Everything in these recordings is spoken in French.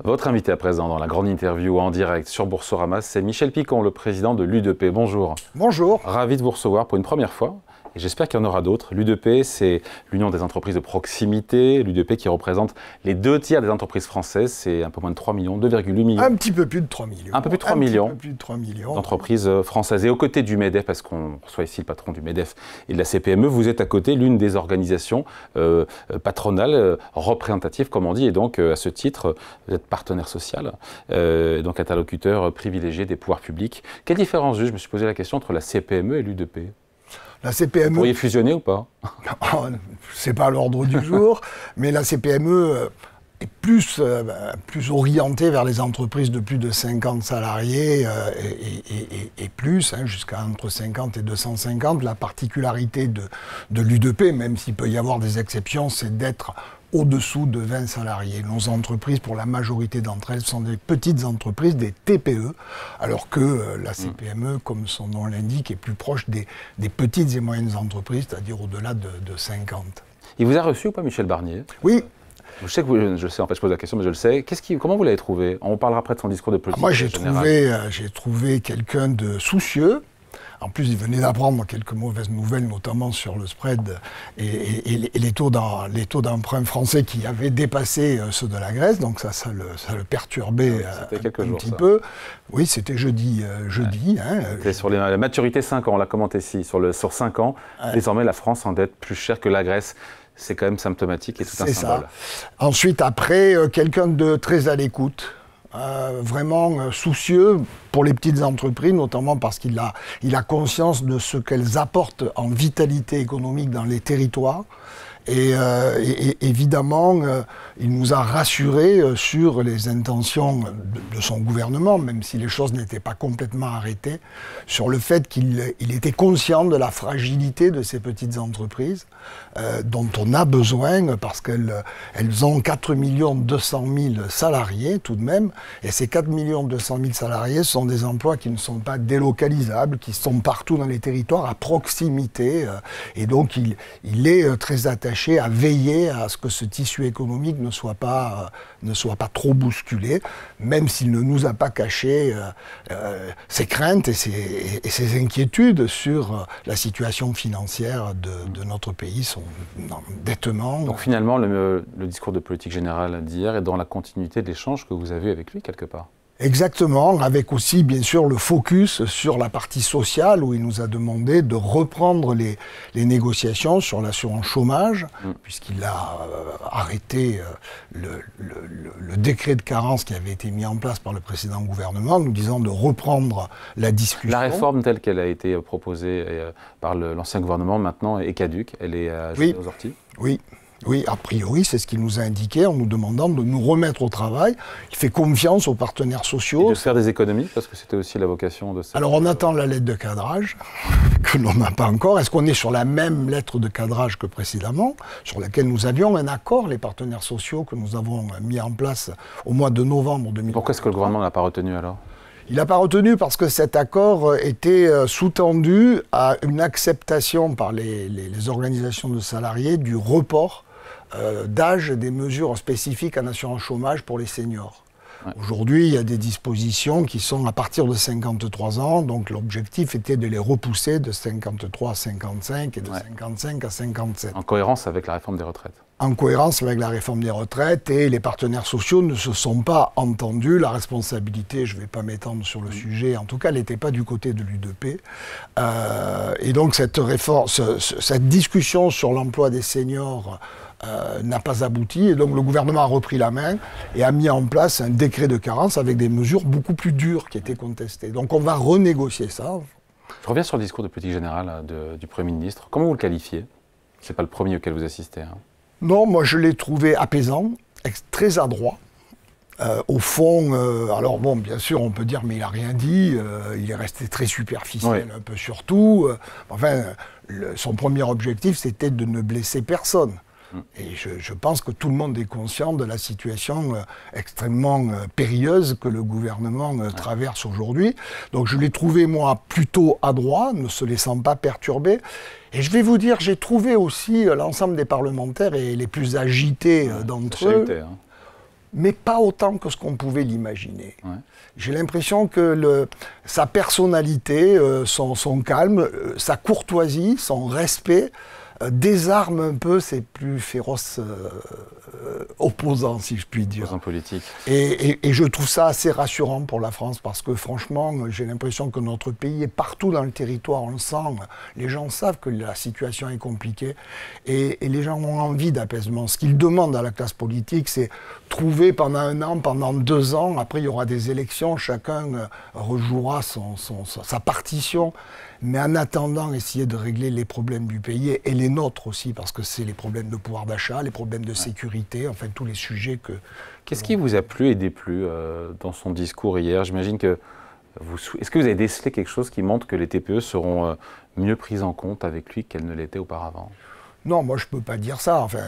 Votre invité à présent dans la grande interview en direct sur Boursorama, c'est Michel Picon, le président de l'U2P. Bonjour. Bonjour. Ravi de vous recevoir pour une première fois. Et j'espère qu'il y en aura d'autres. L'U2P, c'est l'Union des entreprises de proximité. L'U2P qui représente les 2 tiers des entreprises françaises. C'est un peu moins de 3 millions, 2,8 millions. Un petit peu plus de 3 millions. Un peu plus de 3 millions. Un peu plus de 3 millions. D'entreprises françaises. Et aux côtés du MEDEF, parce qu'on reçoit ici le patron du MEDEF et de la CPME, vous êtes à côté l'une des organisations patronales représentatives, comme on dit. Et donc, à ce titre, vous êtes partenaire social, donc interlocuteur privilégié des pouvoirs publics. Quelle différence, je me suis posé la question, entre la CPME et l'U2P? La CPME... Vous pourriez fusionner ou pas? C'est pas à l'ordre du jour, mais la CPME est plus orientée vers les entreprises de plus de 50 salariés et plus, jusqu'à entre 50 et 250. La particularité de l'U2P, même s'il peut y avoir des exceptions, c'est d'être au-dessous de 20 salariés. Nos entreprises, pour la majorité d'entre elles, sont des petites entreprises, des TPE, alors que la CPME, comme son nom l'indique, est plus proche des petites et moyennes entreprises, c'est-à-dire au-delà de 50. Il vous a reçu ou pas, Michel Barnier? Oui. Je sais que je sais, en fait, je pose la question, mais je le sais. Comment vous l'avez trouvé? On parlera après de son discours de politique. Moi, j'ai trouvé quelqu'un de soucieux. En plus, il venait d'apprendre quelques mauvaises nouvelles, notamment sur le spread et les taux d'emprunt français qui avaient dépassé ceux de la Grèce. Donc ça le perturbait un petit peu. Oui, c'était jeudi. C'était sur la maturité 5 ans, on l'a commenté ici. Sur 5 ans, désormais, la France s'endette plus cher que la Grèce. C'est quand même symptomatique et tout un symbole. Ça. Ensuite, après, quelqu'un de très à l'écoute. Vraiment soucieux pour les petites entreprises, notamment parce qu'il a conscience de ce qu'elles apportent en vitalité économique dans les territoires. Et évidemment, il nous a rassurés sur les intentions de son gouvernement, même si les choses n'étaient pas complètement arrêtées, sur le fait qu'il était conscient de la fragilité de ces petites entreprises, dont on a besoin parce qu'elles ont 4 200 000 salariés tout de même, et ces 4 200 000 salariés sont des emplois qui ne sont pas délocalisables, qui sont partout dans les territoires, à proximité, et donc il est très attaché à veiller à ce que ce tissu économique ne soit pas trop bousculé, même s'il ne nous a pas caché ses craintes et ses inquiétudes sur la situation financière de notre pays, son endettement. Donc finalement, le discours de politique générale d'hier est dans la continuité de l'échange que vous avez eu avec lui, quelque part. Exactement, avec aussi bien sûr le focus sur la partie sociale où il nous a demandé de reprendre les négociations sur l'assurance chômage, puisqu'il a arrêté le décret de carence qui avait été mis en place par le précédent gouvernement, nous disant de reprendre la discussion. La réforme telle qu'elle a été proposée par l'ancien gouvernement maintenant est caduque, elle est jetée aux orties. Oui, a priori, c'est ce qu'il nous a indiqué en nous demandant de nous remettre au travail. Il fait confiance aux partenaires sociaux. Et de faire des économies, parce que c'était aussi la vocation de ça. Alors, on attend la lettre de cadrage, que l'on n'a pas encore. Est-ce qu'on est sur la même lettre de cadrage que précédemment, sur laquelle nous avions un accord, les partenaires sociaux, que nous avons mis en place au mois de novembre 2020. Pourquoi est-ce que le gouvernement n'a pas retenu alors ? Il n'a pas retenu parce que cet accord était sous-tendu à une acceptation par les organisations de salariés du report d'âge des mesures spécifiques en assurance chômage pour les seniors. Ouais. Aujourd'hui, il y a des dispositions qui sont à partir de 53 ans, donc l'objectif était de les repousser de 53 à 55 et de 55 à 57. En cohérence avec la réforme des retraites. En cohérence avec la réforme des retraites, et les partenaires sociaux ne se sont pas entendus. La responsabilité, je ne vais pas m'étendre sur le sujet, en tout cas, elle n'était pas du côté de l'U2P. Et donc cette discussion sur l'emploi des seniors n'a pas abouti, et donc le gouvernement a repris la main et a mis en place un décret de carence avec des mesures beaucoup plus dures qui étaient contestées. Donc on va renégocier ça. Je reviens sur le discours de politique générale du Premier ministre. Comment vous le qualifiez? Ce n'est pas le premier auquel vous assistez. Non, moi je l'ai trouvé apaisant, très adroit. Au fond, alors bon, bien sûr, on peut dire, mais il n'a rien dit, il est resté très superficiel un peu sur tout. Enfin, son premier objectif, c'était de ne blesser personne. Et je pense que tout le monde est conscient de la situation extrêmement périlleuse que le gouvernement traverse aujourd'hui. Donc je l'ai trouvé, moi, plutôt adroit, ne se laissant pas perturber. Et je vais vous dire, j'ai trouvé aussi l'ensemble des parlementaires et les plus agités d'entre eux. mais pas autant que ce qu'on pouvait l'imaginer. Ouais. J'ai l'impression que sa personnalité, son calme, sa courtoisie, son respect désarme un peu ses plus féroces opposants, si je puis dire. Opposants politiques. Et je trouve ça assez rassurant pour la France, parce que franchement, j'ai l'impression que notre pays est partout dans le territoire, on le sent. Les gens savent que la situation est compliquée et les gens ont envie d'apaisement. Ce qu'ils demandent à la classe politique, c'est trouver pendant 1 an, pendant 2 ans, après il y aura des élections, chacun rejouera sa partition. Mais en attendant, essayer de régler les problèmes du pays et les nôtres aussi, parce que c'est les problèmes de pouvoir d'achat, les problèmes de sécurité, enfin tous les sujets que... Qu'est-ce qui vous a plu et déplu dans son discours hier? J'imagine que est-ce que vous avez décelé quelque chose qui montre que les TPE seront mieux prises en compte avec lui qu'elles ne l'étaient auparavant? Non, moi je ne peux pas dire ça. Enfin,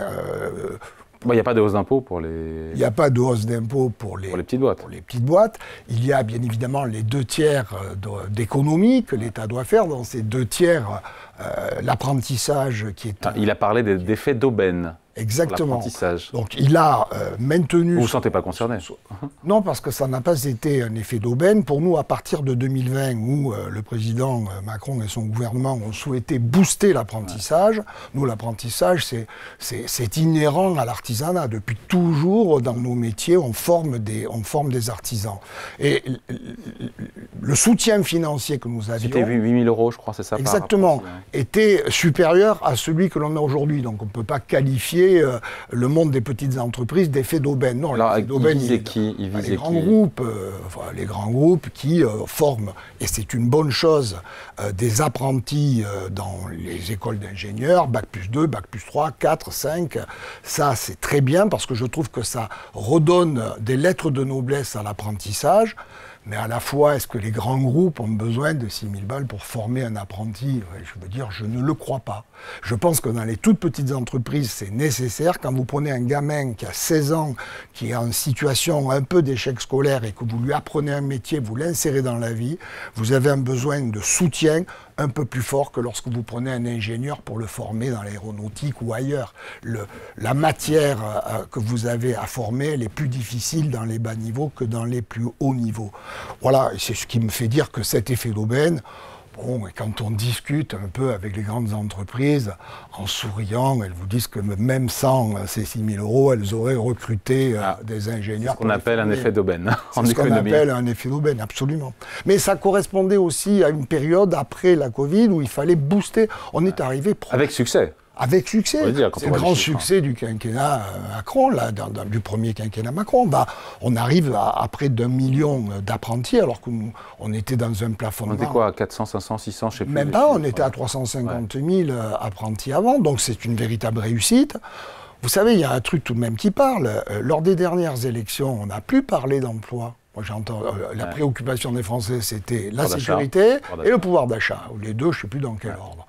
il n'y a pas de hausse d'impôt pour les... Il n'y a pas de hausse d'impôt pour les petites boîtes. Pour les petites boîtes. Il y a bien évidemment les 2 tiers d'économie que l'État doit faire. Dans ces 2 tiers, l'apprentissage qui est... il a parlé d'effet d'aubaine. Exactement. Donc il a maintenu... Vous ne vous sentez pas concerné? Non, parce que ça n'a pas été un effet d'aubaine. Pour nous, à partir de 2020, où le président Macron et son gouvernement ont souhaité booster l'apprentissage, nous, l'apprentissage, c'est inhérent à l'artisanat. Depuis toujours, dans nos métiers, on forme des artisans. Et le soutien financier que nous avions... C'était 8 000 €, je crois, c'est ça? Exactement. Était supérieur à celui que l'on a aujourd'hui. Donc on ne peut pas qualifier le monde des petites entreprises d'effet d'aubaine. Non, alors, l'effet d'aubaine, il visait les grands groupes, les grands groupes qui forment, et c'est une bonne chose, des apprentis dans les écoles d'ingénieurs, Bac+2, Bac+3, 4, 5. Ça, c'est très bien parce que je trouve que ça redonne des lettres de noblesse à l'apprentissage. Mais à la fois, est-ce que les grands groupes ont besoin de 6 000 balles pour former un apprenti? Je veux dire, je ne le crois pas. Je pense que dans les toutes petites entreprises, c'est nécessaire. Quand vous prenez un gamin qui a 16 ans, qui est en situation un peu d'échec scolaire et que vous lui apprenez un métier, vous l'insérez dans la vie, vous avez un besoin de soutien un peu plus fort que lorsque vous prenez un ingénieur pour le former dans l'aéronautique ou ailleurs. La matière que vous avez à former, elle est plus difficile dans les bas niveaux que dans les plus hauts niveaux. Voilà, c'est ce qui me fait dire que cet effet d'aubaine, bon, et quand on discute un peu avec les grandes entreprises, en souriant, elles vous disent que même sans ces 6 000 €, elles auraient recruté des ingénieurs. C'est ce qu'on appelle un effet d'aubaine en économie. C'est ce qu'on appelle un effet d'aubaine, absolument. Mais ça correspondait aussi à une période après la Covid où il fallait booster. On est arrivé... Avec succès. Avec succès. C'est le grand succès du quinquennat Macron, là, du premier quinquennat Macron. On arrive à près d'1 million d'apprentis, alors qu'on était dans un plafonnement. On était quoi, à 400, 500, 600, je sais plus. Même pas, on était à 350 000 apprentis avant, donc c'est une véritable réussite. Vous savez, il y a un truc tout de même qui parle. Lors des dernières élections, on n'a plus parlé d'emploi. Moi, j'entends la préoccupation des Français, c'était la sécurité et le pouvoir d'achat. Les deux, je ne sais plus dans quel ordre.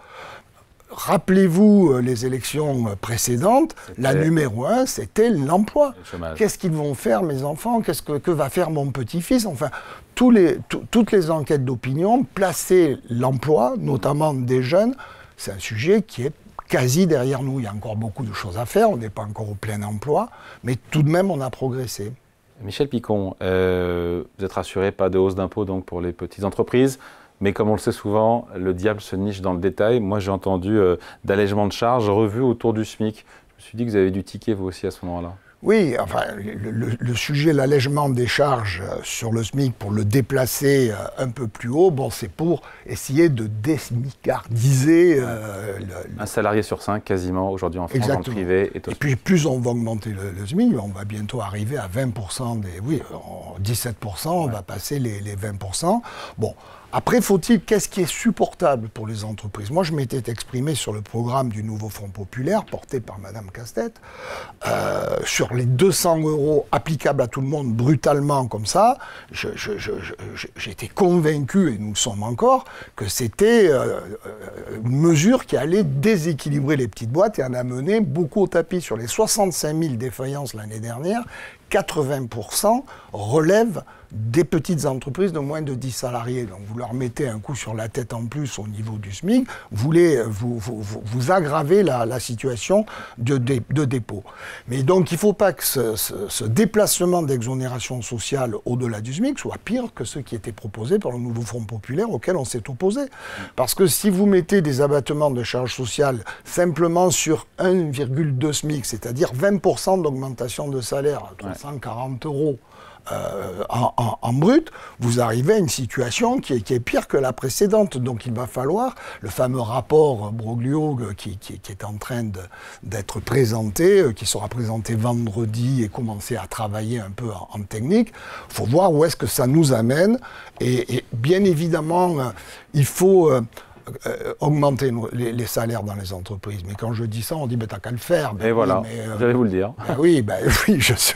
Rappelez-vous les élections précédentes, la numéro 1, c'était l'emploi. Qu'est-ce qu'ils vont faire, mes enfants? Que va faire mon petit-fils? Enfin, toutes les enquêtes d'opinion plaçaient l'emploi, notamment des jeunes. C'est un sujet qui est quasi derrière nous. Il y a encore beaucoup de choses à faire, on n'est pas encore au plein emploi, mais tout de même, on a progressé. Michel Picon, vous êtes rassuré, pas de hausse d'impôt donc pour les petites entreprises? Mais comme on le sait souvent, le diable se niche dans le détail. Moi, j'ai entendu d'allègement de charges revu autour du SMIC. Je me suis dit que vous avez dû tiquer, vous aussi, à ce moment-là. Oui, enfin, le sujet, l'allègement des charges sur le SMIC pour le déplacer un peu plus haut, bon, c'est pour essayer de désmicardiser... un salarié sur 5, quasiment, aujourd'hui en France, dans le privé. Et puis, plus on va augmenter le SMIC, on va bientôt arriver à 20% des... Oui, 17%, on va passer les 20%. Bon. Après, qu'est-ce qui est supportable pour les entreprises? Moi, je m'étais exprimé sur le programme du nouveau Front populaire, porté par Mme Casse-Tête, sur les 200 € applicables à tout le monde brutalement comme ça. J'étais convaincu, et nous le sommes encore, que c'était une mesure qui allait déséquilibrer les petites boîtes et en amener beaucoup au tapis. Sur les 65 000 défaillances l'année dernière, 80% relèvent des petites entreprises de moins de 10 salariés. Donc vous leur mettez un coup sur la tête en plus au niveau du SMIC, vous aggravez la situation de dépôt. Mais donc il ne faut pas que ce déplacement d'exonération sociale au-delà du SMIC soit pire que ceux qui étaient proposés par le nouveau Front populaire auquel on s'est opposé. Parce que si vous mettez des abattements de charges sociales simplement sur 1,2 SMIC, c'est-à-dire 20% d'augmentation de salaire à 340 € en brut, vous arrivez à une situation qui est pire que la précédente. Donc il va falloir, le fameux rapport Broglio qui est en train d'être présenté, qui sera présenté vendredi et commencer à travailler un peu en technique, il faut voir où est-ce que ça nous amène. Et bien évidemment, il faut augmenter les salaires dans les entreprises. Mais quand je dis ça, on dit t'as qu'à le faire. Et voilà, j'allais vous le dire. Oui,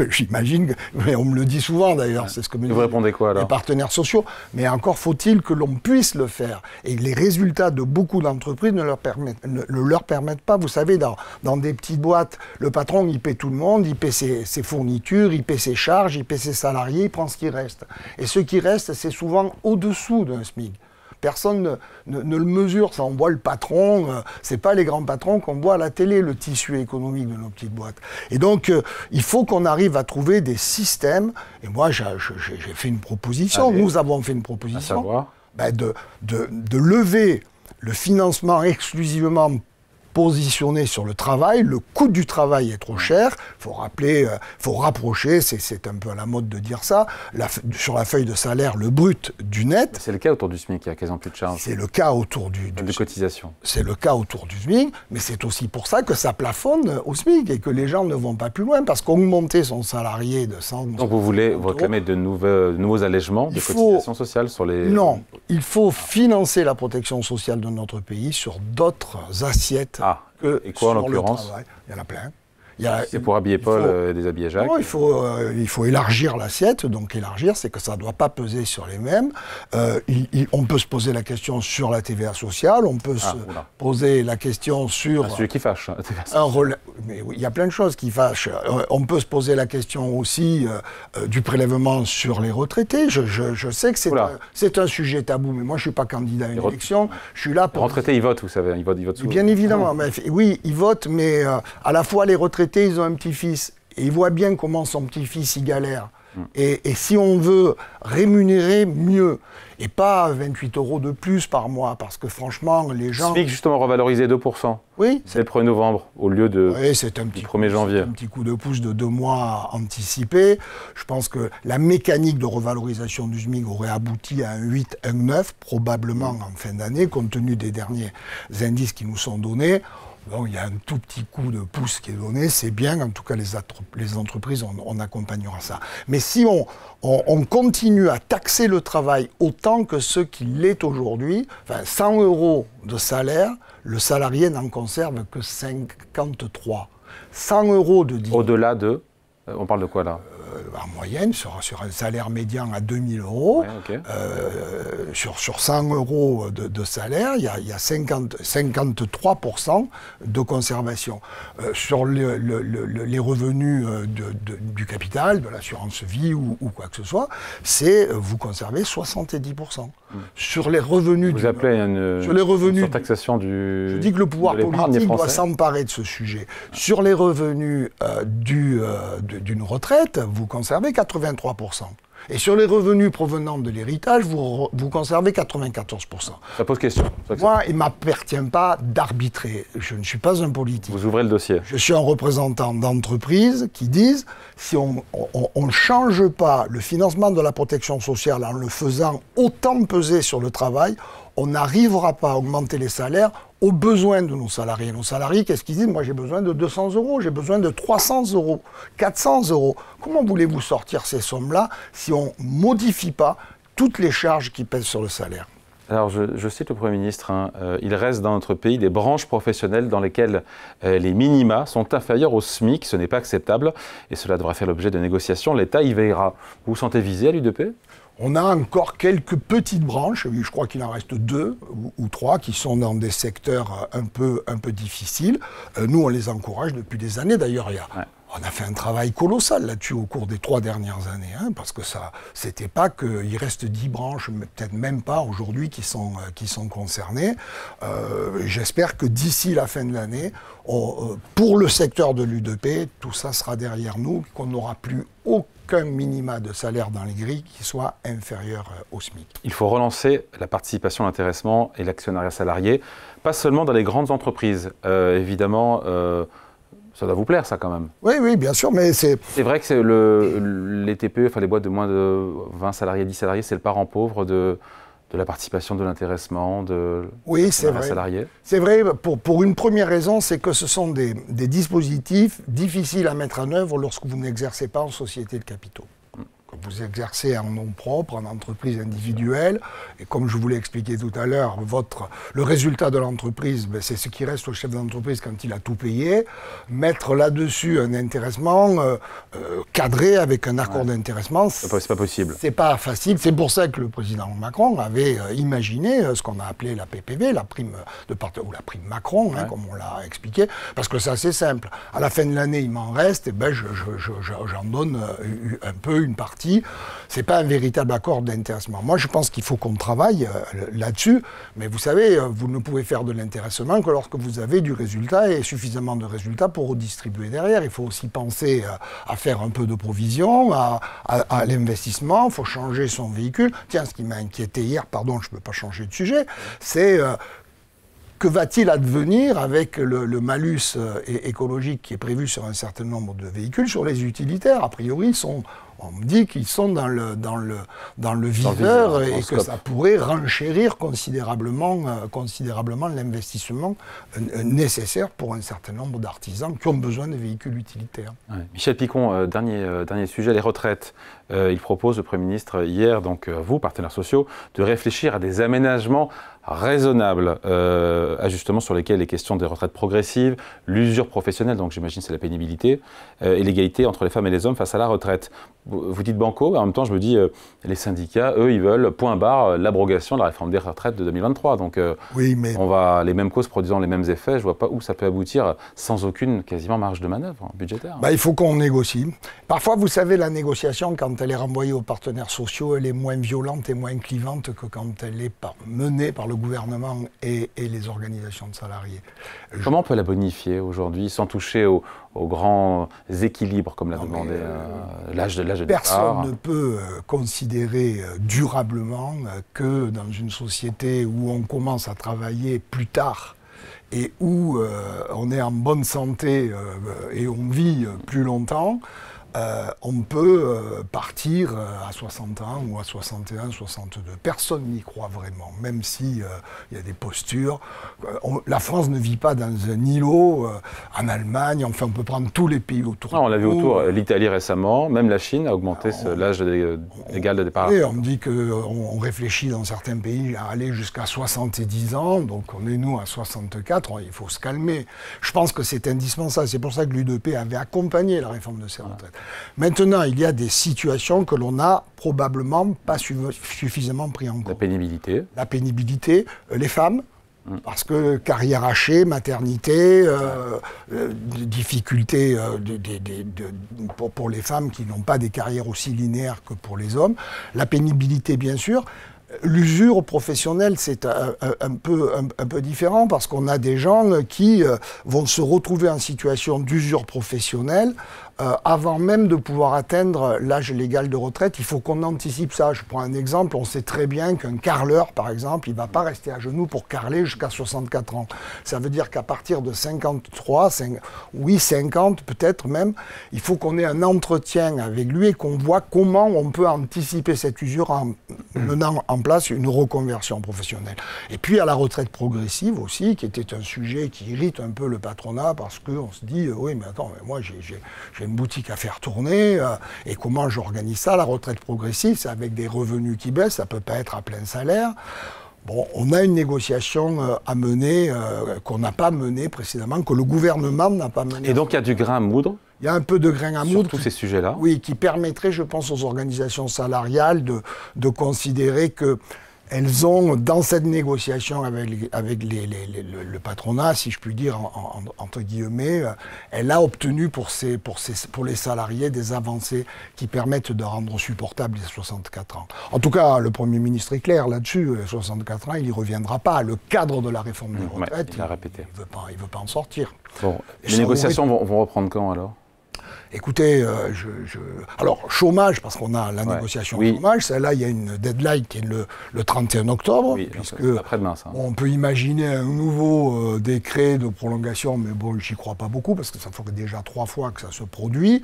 j'imagine, mais on me le dit souvent d'ailleurs, c'est ce que me disent vous répondez quoi, alors, les partenaires sociaux. Mais encore faut-il que l'on puisse le faire. Et les résultats de beaucoup d'entreprises ne leur permettent pas. Vous savez, dans des petites boîtes, le patron, il paie tout le monde, il paie ses fournitures, il paie ses charges, il paie ses salariés, il prend ce qui reste. Et ce qui reste, c'est souvent au-dessous d'un SMIC. Personne ne le mesure, ça on voit le patron, c'est pas les grands patrons qu'on voit à la télé, le tissu économique de nos petites boîtes. Et donc, il faut qu'on arrive à trouver des systèmes, et moi j'ai fait une proposition, nous avons fait une proposition, de lever le financement exclusivement positionné sur le travail, le coût du travail est trop cher, il faut rapprocher, c'est un peu à la mode de dire ça, sur la feuille de salaire, le brut du net. C'est le cas autour du SMIC, il y a quasiment plus de charges. C'est le cas autour du cotisation. C'est le cas autour du SMIC, mais c'est aussi pour ça que ça plafonne au SMIC et que les gens ne vont pas plus loin, parce qu'augmenter son salarié de 100... Donc vous réclamez de nouveaux allègements de cotisation sociale sur les... Non, il faut financer la protection sociale de notre pays sur d'autres assiettes. Et quoi en l'occurrence? Il y en a plein. C'est pour habiller Paul et déshabiller Jacques. Non, il faut élargir l'assiette. Donc élargir, c'est que ça ne doit pas peser sur les mêmes. On peut se poser la question sur la TVA sociale. On peut se poser la question sur... Un sujet qui fâche. Mais oui, il y a plein de choses qui fâchent. On peut se poser la question aussi du prélèvement sur les retraités. Je sais que c'est un sujet tabou, mais moi je ne suis pas candidat à une élection. Je suis là pour... Les retraités, ils votent, vous savez. Ils votent souvent. Bien évidemment. Oui, ils votent, mais à la fois les retraités, ils ont un petit-fils, et ils voient bien comment son petit-fils y galère. Et si on veut rémunérer mieux, et pas 28 € de plus par mois, parce que franchement, les gens... SMIC, justement, revalorisé 2%. Oui. C'est le 1er novembre, au lieu de c'est un petit 1er janvier. C'est un petit coup de pouce de 2 mois anticipé. Je pense que la mécanique de revalorisation du SMIC aurait abouti à un 8, un 9, probablement en fin d'année, compte tenu des derniers indices qui nous sont donnés. Bon, il y a un tout petit coup de pouce qui est donné, c'est bien, en tout cas les entreprises, on accompagnera ça. Mais si on continue à taxer le travail autant que ce qu'il est aujourd'hui, 100 € de salaire, le salarié n'en conserve que 53. 100 € de dividende. Au-delà de... On parle de quoi là? En moyenne, sur un salaire médian à 2 000 €, sur 100 € de salaire, il y a 53% de conservation. Sur les revenus du capital, de l'assurance vie ou quoi que ce soit, vous conservez 70%. Sur les revenus... Vous appelez sur les revenus, surtaxation du... Je dis que le pouvoir politique doit s'emparer de ce sujet. Sur les revenus d'une retraite, vous conservez 83%. Et sur les revenus provenant de l'héritage, vous conservez 94%. Ça pose question. Moi, il ne m'appartient pas d'arbitrer. Je ne suis pas un politique. Vous ouvrez le dossier. Je suis un représentant d'entreprises qui disent, si on ne change pas le financement de la protection sociale en le faisant autant peser sur le travail, on n'arrivera pas à augmenter les salaires aux besoins de nos salariés. Nos salariés, qu'est-ce qu'ils disent? Moi, j'ai besoin de 200 €, j'ai besoin de 300 €, 400 €. Comment voulez-vous sortir ces sommes-là si on ne modifie pas toutes les charges qui pèsent sur le salaire? Alors, je cite le Premier ministre, il reste dans notre pays des branches professionnelles dans lesquelles les minima sont inférieurs au SMIC. Ce n'est pas acceptable et cela devra faire l'objet de négociations. L'État y veillera. Vous vous sentez visé à l'UDP ? On a encore quelques petites branches, je crois qu'il en reste 2 ou 3 qui sont dans des secteurs un peu difficiles. Nous, on les encourage depuis des années. D'ailleurs, on a fait un travail colossal là-dessus au cours des 3 dernières années, hein, parce que ça, c'était pas qu'il reste 10 branches, peut-être même pas aujourd'hui, qui sont concernées. J'espère que d'ici la fin de l'année, pour le secteur de l'U2P, tout ça sera derrière nous, qu'on n'aura plus aucun minima de salaire dans les grilles qui soit inférieur au SMIC. Il faut relancer la participation, l'intéressement et l'actionnariat salarié, pas seulement dans les grandes entreprises. Évidemment, ça doit vous plaire, ça, quand même. Oui, oui, bien sûr, mais c'est... C'est vrai que les TPE, enfin les boîtes de moins de 20 salariés, 10 salariés, c'est le parent pauvre de la participation, de l'intéressement, oui, c'est vrai. Salarié. C'est vrai, pour une première raison, c'est que ce sont des dispositifs difficiles à mettre en œuvre lorsque vous n'exercez pas en société de capitaux. Que vous exercez en nom propre, en entreprise individuelle, et comme je vous l'ai expliqué tout à l'heure, le résultat de l'entreprise, c'est ce qui reste au chef d'entreprise quand il a tout payé. Mettre là-dessus un intéressement cadré avec un accord d'intéressement, c'est pas possible. C'est pas facile. C'est pour ça que le président Macron avait imaginé ce qu'on a appelé la PPV, la prime de partage, ou la prime Macron, hein, comme on l'a expliqué, parce que ça c'est simple. À la fin de l'année, il m'en reste, et ben j'en donne un peu, une partie. C'est pas un véritable accord d'intéressement. Moi, je pense qu'il faut qu'on travaille là-dessus, mais vous savez, vous ne pouvez faire de l'intéressement que lorsque vous avez du résultat et suffisamment de résultats pour redistribuer derrière. Il faut aussi penser à faire un peu de provision, à l'investissement, il faut changer son véhicule. Tiens, ce qui m'a inquiété hier, pardon, je ne peux pas changer de sujet, c'est... que va-t-il advenir avec le malus écologique qui est prévu sur un certain nombre de véhicules, sur les utilitaires? A priori, on me dit qu'ils sont dans le viseur et que ça pourrait renchérir considérablement l'investissement nécessaire pour un certain nombre d'artisans qui ont besoin de véhicules utilitaires. Ouais. Michel Picon, dernier sujet, les retraites. Il propose, le Premier ministre, hier, donc vous, partenaires sociaux, de réfléchir à des aménagements raisonnables, ajustements sur lesquels les questions des retraites progressives, l'usure professionnelle, donc j'imagine c'est la pénibilité, et l'égalité entre les femmes et les hommes face à la retraite. Vous dites banco, en même temps je me dis, les syndicats, eux, ils veulent, point barre, l'abrogation de la réforme des retraites de 2023. Donc oui, mais... les mêmes causes produisant les mêmes effets, je ne vois pas où ça peut aboutir sans aucune quasiment marge de manœuvre budgétaire. Il faut qu'on négocie. Parfois, vous savez, la négociation, quand elle est renvoyée aux partenaires sociaux, elle est moins violente et moins clivante que quand elle est menée par le gouvernement et les organisations de salariés. Comment on peut la bonifier aujourd'hui sans toucher aux grands équilibres, comme l'a demandé l'âge de départ? Personne ne peut considérer durablement que dans une société où on commence à travailler plus tard et où on est en bonne santé et on vit plus longtemps, on peut partir à 60 ans ou à 61, 62. Personne n'y croit vraiment, même si y a des postures. La France ne vit pas dans un îlot, en Allemagne, enfin on peut prendre tous les pays autour. Non, on l'a vu autour, l'Italie récemment, même la Chine a augmenté l'âge légal de départ. Et on me dit qu'on réfléchit dans certains pays à aller jusqu'à 70 ans, donc on est nous à 64, il faut se calmer. Je pense que c'est indispensable, c'est pour ça que l'U2P avait accompagné la réforme de ces retraites. Maintenant, il y a des situations que l'on n'a probablement pas suffisamment pris en compte. La pénibilité. La pénibilité, les femmes, parce que carrière hachée, maternité, difficultés pour les femmes qui n'ont pas des carrières aussi linéaires que pour les hommes. La pénibilité, bien sûr. L'usure professionnelle, c'est un peu différent parce qu'on a des gens qui vont se retrouver en situation d'usure professionnelle avant même de pouvoir atteindre l'âge légal de retraite. Il faut qu'on anticipe ça. Je prends un exemple. On sait très bien qu'un carreleur, par exemple, il ne va pas rester à genoux pour carreler jusqu'à 64 ans. Ça veut dire qu'à partir de 53, 50 peut-être même, il faut qu'on ait un entretien avec lui et qu'on voit comment on peut anticiper cette usure en menant en place une reconversion professionnelle. Et puis à la retraite progressive aussi, qui était un sujet qui irrite un peu le patronat parce qu'on se dit oui mais attends, mais moi j'ai une boutique à faire tourner et comment j'organise ça? La retraite progressive, c'est avec des revenus qui baissent, ça ne peut pas être à plein salaire. Bon, on a une négociation à mener, qu'on n'a pas menée précédemment, que le gouvernement n'a pas menée. Et donc il y a du grain à moudre? Il y a un peu de grain à moudre. Sur tous ces sujets-là? Oui, qui permettrait, je pense, aux organisations salariales de considérer qu'elles ont, dans cette négociation avec le patronat, si je puis dire, entre guillemets, elle a obtenu pour les salariés des avancées qui permettent de rendre supportable les 64 ans. En tout cas, le Premier ministre est clair là-dessus, 64 ans, il n'y reviendra pas. Le cadre de la réforme des retraites, il a répété. Il veut pas en sortir. Bon, les négociations vont reprendre quand alors? Écoutez, alors chômage, parce qu'on a la négociation chômage, celle-là, il y a une deadline qui est le 31 octobre, puisque après-demain, ça. On peut imaginer un nouveau décret de prolongation, mais bon, j'y crois pas beaucoup, parce que ça fait déjà 3 fois que ça se produit.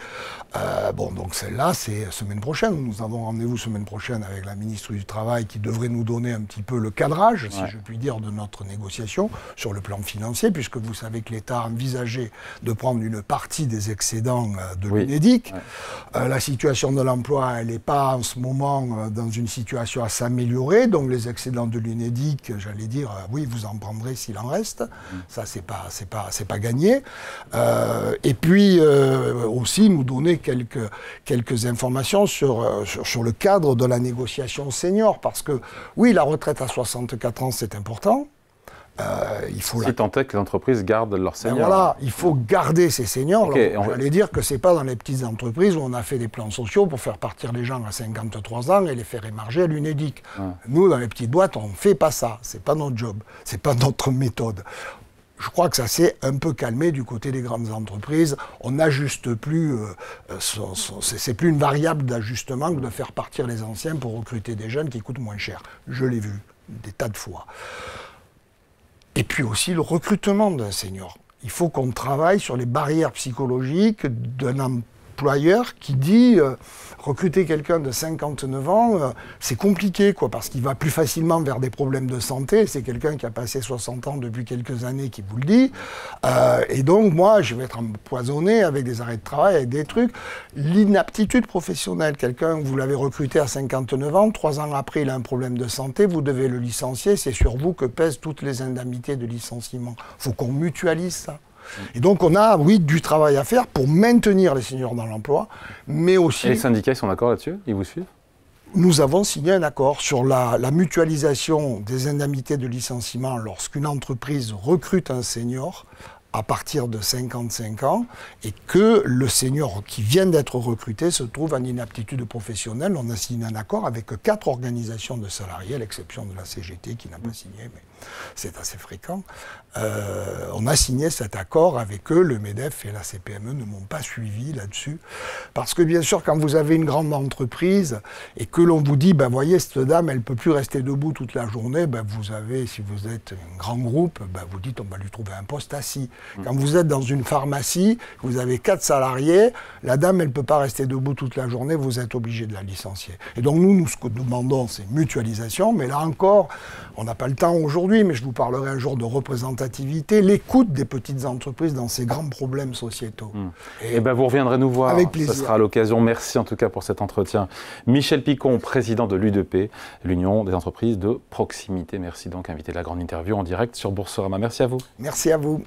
Bon, donc celle-là, c'est semaine prochaine. Nous avons rendez-vous semaine prochaine avec la ministre du Travail qui devrait nous donner un petit peu le cadrage, si je puis dire, de notre négociation sur le plan financier, puisque vous savez que l'État a envisagé de prendre une partie des excédents de l'UNEDIC. La situation de l'emploi, elle n'est pas en ce moment dans une situation à s'améliorer, donc les excédents de l'UNEDIC, j'allais dire, oui, vous en prendrez s'il en reste. Ça, c'est pas gagné. Et puis, aussi, nous donner quelques informations sur le cadre de la négociation senior, parce que, oui, la retraite à 64 ans, c'est important. Si tant est que les entreprises gardent leurs seniors. Ben voilà, il faut garder ces seniors. J'allais dire que ce n'est pas dans les petites entreprises où on a fait des plans sociaux pour faire partir les gens à 53 ans et les faire émarger à l'UNEDIC. Nous, dans les petites boîtes, on ne fait pas ça. Ce n'est pas notre job. Ce n'est pas notre méthode. Je crois que ça s'est un peu calmé du côté des grandes entreprises. On n'ajuste plus, c'est plus une variable d'ajustement que de faire partir les anciens pour recruter des jeunes qui coûtent moins cher. Je l'ai vu des tas de fois. Et puis aussi le recrutement d'un senior. Il faut qu'on travaille sur les barrières psychologiques d'un employeur qui dit recruter quelqu'un de 59 ans, c'est compliqué, quoi, parce qu'il va plus facilement vers des problèmes de santé. C'est quelqu'un qui a passé 60 ans depuis quelques années qui vous le dit. Et donc, moi, je vais être empoisonné avec des arrêts de travail, avec des trucs. L'inaptitude professionnelle, quelqu'un, vous l'avez recruté à 59 ans, 3 ans après, il a un problème de santé, vous devez le licencier, c'est sur vous que pèsent toutes les indemnités de licenciement. Il faut qu'on mutualise ça. Et donc on a, oui, du travail à faire pour maintenir les seniors dans l'emploi, mais aussi... Et les syndicats, ils sont d'accord là-dessus? Ils vous suivent? Nous avons signé un accord sur la mutualisation des indemnités de licenciement lorsqu'une entreprise recrute un senior à partir de 55 ans et que le senior qui vient d'être recruté se trouve en inaptitude professionnelle. On a signé un accord avec 4 organisations de salariés, à l'exception de la CGT qui n'a pas signé, mais c'est assez fréquent. On a signé cet accord avec eux, le MEDEF et la CPME ne m'ont pas suivi là-dessus. Parce que bien sûr, quand vous avez une grande entreprise et que l'on vous dit, ben voyez, cette dame, elle ne peut plus rester debout toute la journée, ben vous avez, si vous êtes un grand groupe, ben vous dites, on va lui trouver un poste assis. Quand vous êtes dans une pharmacie, vous avez 4 salariés, la dame, elle ne peut pas rester debout toute la journée, vous êtes obligé de la licencier. Et donc nous, ce que nous demandons, c'est mutualisation, mais là encore, on n'a pas le temps aujourd'hui, mais je vous parlerai un jour de représentativité, l'écoute des petites entreprises dans ces grands problèmes sociétaux. Et ben vous reviendrez nous voir, avec plaisir. Ce sera l'occasion. Merci en tout cas pour cet entretien. Michel Picon, président de l'UDP, l'Union des entreprises de proximité. Merci donc, invité de la grande interview en direct sur Boursorama. Merci à vous. Merci à vous.